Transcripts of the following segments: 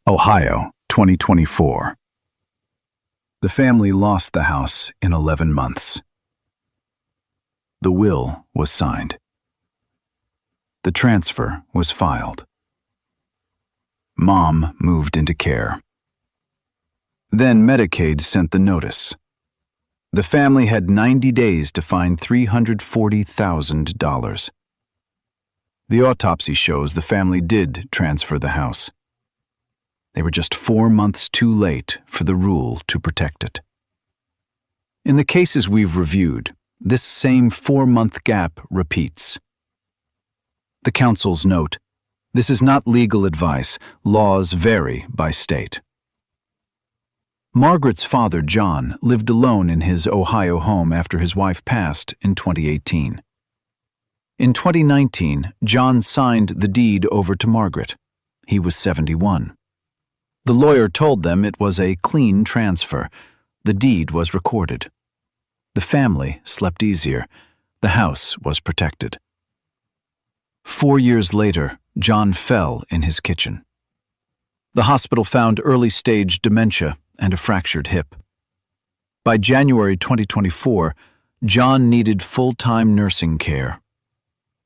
Ohio, 2024. The family lost the house in 11 months. The will was signed. The transfer was filed. Mom moved into care. Then Medicaid sent the notice. The family had 90 days to find $340,000. The autopsy shows the family did transfer the house. They were just 4 months too late for the rule to protect it. In the cases we've reviewed, this same 4-month gap repeats. The counsel's note: this is not legal advice. Laws vary by state. Margaret's father, John, lived alone in his Ohio home after his wife passed in 2018. In 2019, John signed the deed over to Margaret. He was 71. The lawyer told them it was a clean transfer. The deed was recorded. The family slept easier. The house was protected. 4 years later, John fell in his kitchen. The hospital found early-stage dementia and a fractured hip. By January 2024, John needed full-time nursing care.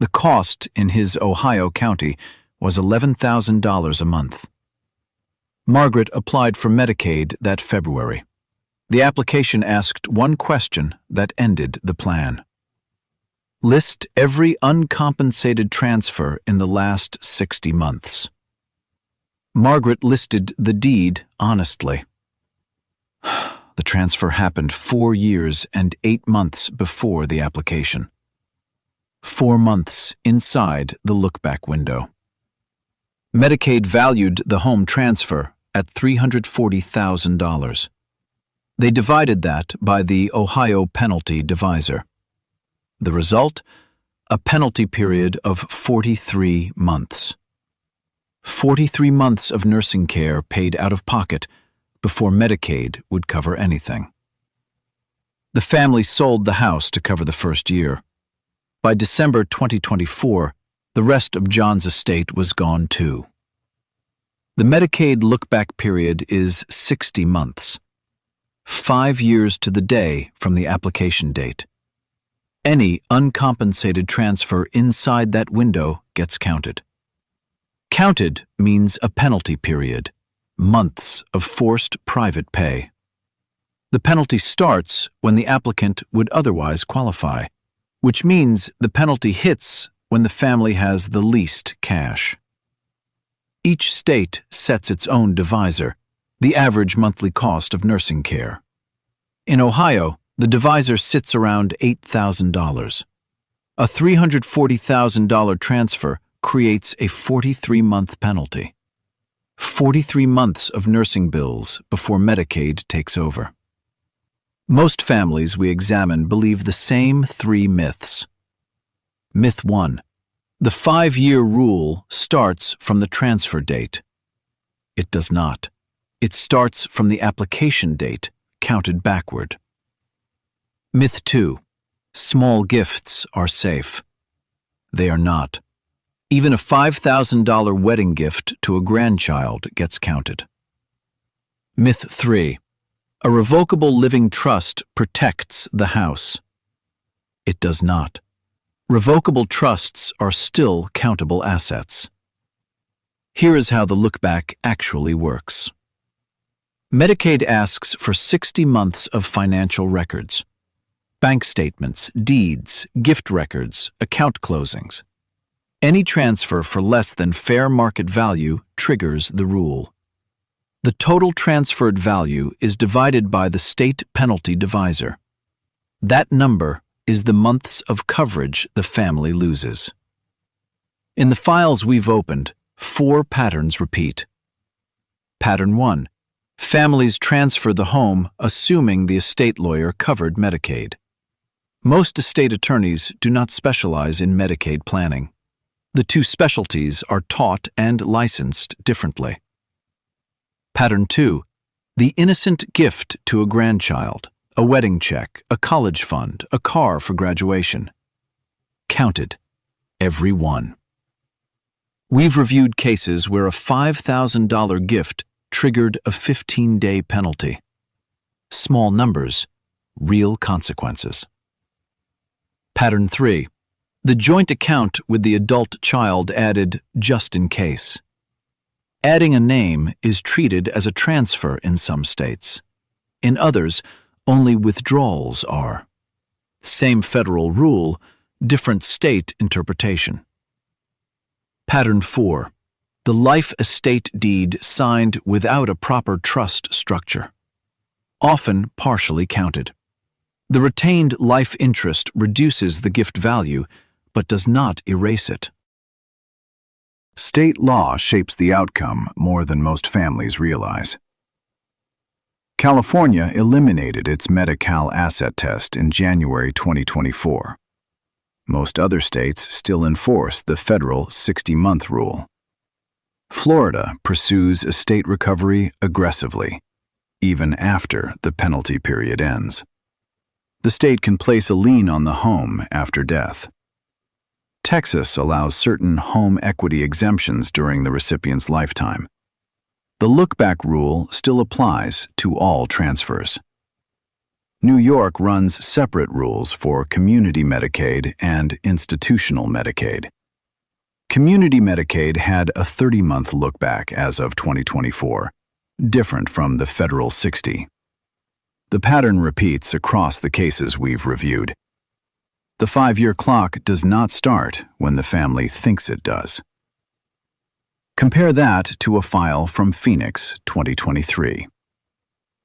The cost in his Ohio county was $11,000 a month. Margaret applied for Medicaid that February. The application asked one question that ended the plan. List every uncompensated transfer in the last 60 months. Margaret listed the deed honestly. The transfer happened 4 years and 8 months before the application. 4 months inside the lookback window. Medicaid valued the home transfer at $340,000. They divided that by the Ohio penalty divisor. The result? A penalty period of 43 months. 43 months of nursing care paid out of pocket before Medicaid would cover anything. The family sold the house to cover the first year. By December 2024, the rest of John's estate was gone too. The Medicaid look-back period is 60 months, 5 years to the day from the application date. Any uncompensated transfer inside that window gets counted. Counted means a penalty period, months of forced private pay. The penalty starts when the applicant would otherwise qualify, which means the penalty hits when the family has the least cash. Each state sets its own divisor, the average monthly cost of nursing care. In Ohio, the divisor sits around $8,000. A $340,000 transfer creates a 43-month penalty. 43 months of nursing bills before Medicaid takes over. Most families we examine believe the same 3 myths. Myth 1. The 5-year rule starts from the transfer date. It does not. It starts from the application date, counted backward. Myth 2. Small gifts are safe. They are not. Even a $5,000 wedding gift to a grandchild gets counted. Myth 3. A revocable living trust protects the house. It does not. Revocable trusts are still countable assets. Here is how the look-back actually works. Medicaid asks for 60 months of financial records. Bank statements, deeds, gift records, account closings. Any transfer for less than fair market value triggers the rule. The total transferred value is divided by the state penalty divisor. That number is the months of coverage the family loses. In the files we've opened, 4 patterns repeat. Pattern 1. Families transfer the home assuming the estate lawyer covered Medicaid. Most estate attorneys do not specialize in Medicaid planning. The 2 specialties are taught and licensed differently. Pattern 2. The innocent gift to a grandchild, a wedding check, a college fund, a car for graduation. Counted. Every one. We've reviewed cases where a $5,000 gift triggered a 15-day penalty. Small numbers, real consequences. Pattern 3. The joint account with the adult child added just in case. Adding a name is treated as a transfer in some states. In others, only withdrawals are. Same federal rule, different state interpretation. Pattern 4. The life estate deed signed without a proper trust structure. Often partially counted. The retained life interest reduces the gift value, but does not erase it. State law shapes the outcome more than most families realize. California eliminated its Medi-Cal asset test in January 2024. Most other states still enforce the federal 60-month rule. Florida pursues estate recovery aggressively, even after the penalty period ends. The state can place a lien on the home after death. Texas allows certain home equity exemptions during the recipient's lifetime. The lookback rule still applies to all transfers. New York runs separate rules for Community Medicaid and institutional Medicaid. Community Medicaid had a 30-month lookback as of 2024, different from the federal 60. The pattern repeats across the cases we've reviewed. The 5-year clock does not start when the family thinks it does. Compare that to a file from Phoenix, 2023.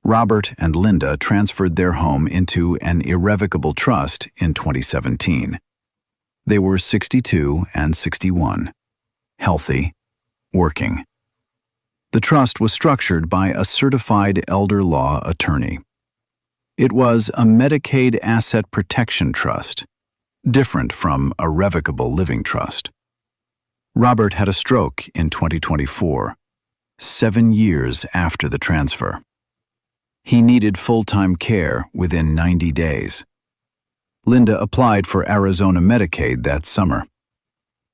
Robert and Linda transferred their home into an irrevocable trust in 2017. They were 62 and 61, healthy, working. The trust was structured by a certified elder law attorney. It was a Medicaid asset protection trust, different from a revocable living trust. Robert had a stroke in 2024, 7 years after the transfer. He needed full-time care within 90 days. Linda applied for Arizona Medicaid that summer.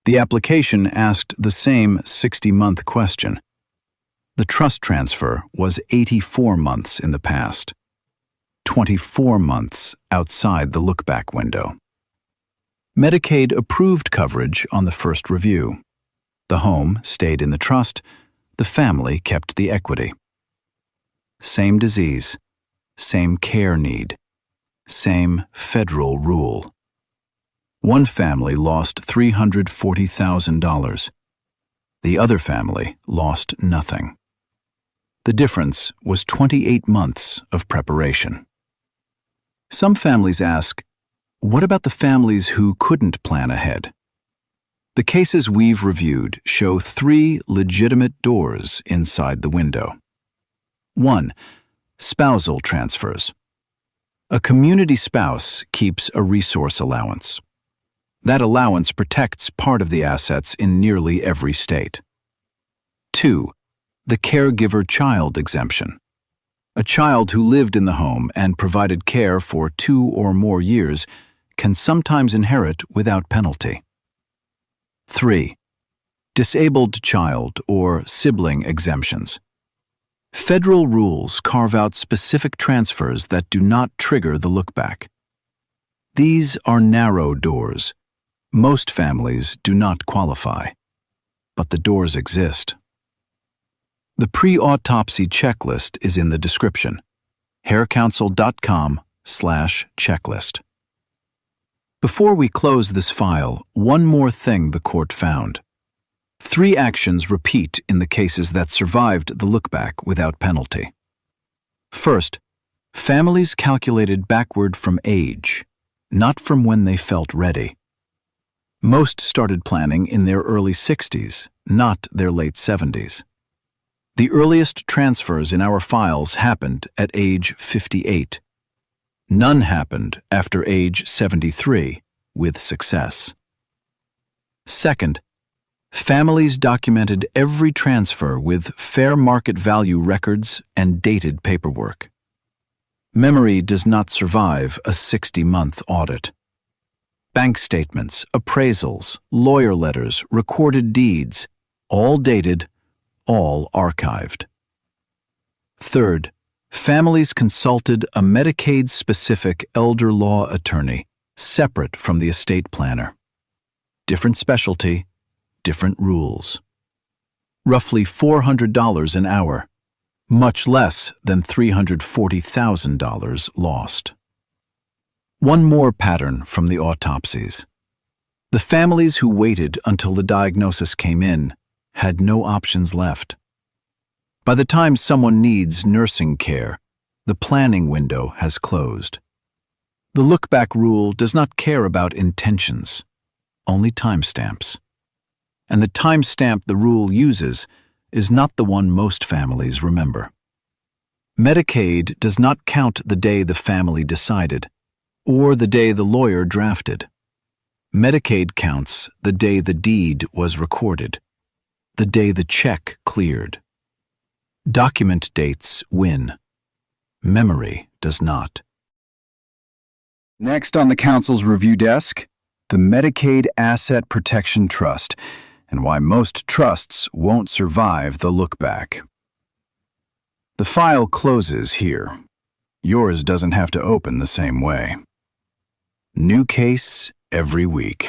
The application asked the same 60-month question. The trust transfer was 84 months in the past, 24 months outside the lookback window. Medicaid approved coverage on the first review. The home stayed in the trust, the family kept the equity. Same disease, same care need, same federal rule. One family lost $340,000. The other family lost nothing. The difference was 28 months of preparation. Some families ask, what about the families who couldn't plan ahead? The cases we've reviewed show 3 legitimate doors inside the window. 1. Spousal transfers. A community spouse keeps a resource allowance. That allowance protects part of the assets in nearly every state. 2. The caregiver child exemption. A child who lived in the home and provided care for 2 or more years can sometimes inherit without penalty. 3. Disabled child or sibling exemptions. Federal rules carve out specific transfers that do not trigger the lookback. These are narrow doors. Most families do not qualify, but the doors exist. The pre-autopsy checklist is in the description. haircouncil.com/checklist. Before we close this file, one more thing the court found. 3 actions repeat in the cases that survived the lookback without penalty. First, families calculated backward from age, not from when they felt ready. Most started planning in their early 60s, not their late 70s. The earliest transfers in our files happened at age 58. None happened after age 73, with success. Second, families documented every transfer with fair market value records and dated paperwork. Memory does not survive a 60-month audit. Bank statements, appraisals, lawyer letters, recorded deeds, all dated, all archived. Third, families consulted a Medicaid-specific elder law attorney separate from the estate planner. Different specialty, different rules. Roughly $400 an hour, much less than $340,000 lost. One more pattern from the autopsies. The families who waited until the diagnosis came in had no options left. By the time someone needs nursing care, the planning window has closed. The lookback rule does not care about intentions, only timestamps. And the timestamp the rule uses is not the one most families remember. Medicaid does not count the day the family decided, or the day the lawyer drafted. Medicaid counts the day the deed was recorded, the day the check cleared. Document dates win. Memory does not. Next on the Council's review desk, the Medicaid Asset Protection Trust, and why most trusts won't survive the lookback. The file closes here. Yours doesn't have to open the same way. New case every week.